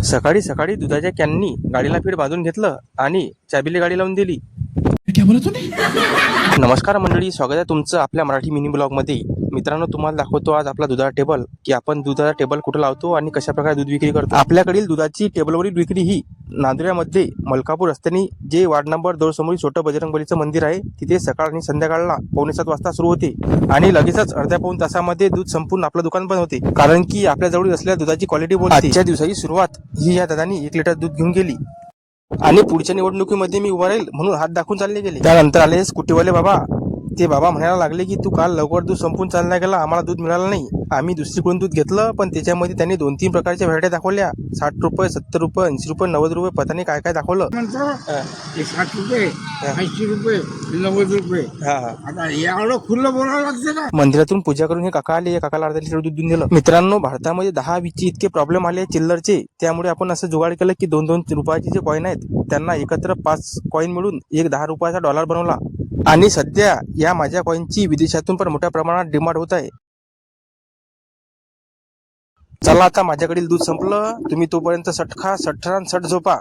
सकाळी सकाळी दुधाच्या कॅननी गाडीला फीड बांधून घेतलं आणि चाबीला गाडी लावून दिली. क्या बोला तूने? नमस्कार मंडळी, स्वागत आहे तुमचं आपल्या मराठी मिनी ब्लॉगमध्ये. मित्रांनो, तुम्हाला दाखवतो आज आपला दुधाचा टेबल, की आपण दुधाचा टेबल कुठं लावतो आणि कशा प्रकारे दूध विक्री करतो. आपल्याकडील दुधाची टेबलवरील विक्री ही नांदुऱ्यामध्ये मलकापूर रस्त्याने जे वार्ड नंबर 2 समोर छोटं बजरंगबलीचं मंदिर आहे तिथे सकाळ आणि संध्याकाळला 6:45 वाजता सुरू होते आणि लगेचच अर्ध्या पाऊण तासामध्ये दूध संपून आपलं दुकान बंद होते, कारण की आपल्या जवळ असलेल्या दुधाची क्वालिटी बोलते. आजच्या दिवसाची सुरुवात ही या दादानी 1 लिटर दूध घेऊन गेली आणि पुढच्या निवडणुकीमध्ये मी उभा राहील म्हणून हात दाखवून चालले गेले. त्यानंतर आले स्कूटीवाले बाबा. ते बाबा म्हणायला लागले की तू काल लवकर दूध संपून चालला गेला, आम्हाला दूध मिळालं नाही. आम्ही दुसरीकडून दूध घेतलं, पण त्याच्यामध्ये त्यांनी 2-3 प्रकारच्या व्हरायटी दाखवल्या. 60 रुपये, 70 रुपये, 80 रुपये, 90 रुपये, पता नाही काय काय दाखवलं. म्हणतो 60 रुपये, 80 रुपये, 90 रुपये. आता एवढं खुलं बोलावं लागतं का? मंदिरातून पूजा करून हे काका आले. या काकाला अर्धा लिटर दूध देऊन दिलं. मित्रांनो, भारतामध्ये 10-20 इतके प्रॉब्लेम आले चिल्लरचे. त्यामुळे आपण असं जुगाड केलं की 2-2 रुपयाचे जे कॉईन आहेत त्यांना एकत्र 5 कॉईन मिळून एक 10 रुपयाचा डॉलर बनवला आणि सध्या या माझ्या कॉईनची विदेशातून पण मोठ्या प्रमाणात डिमांड होत आहे. चला, आता माझ्याकडील दूध संपलं. तुम्ही तोपर्यंत सट खा, सट रान, सट झोपा.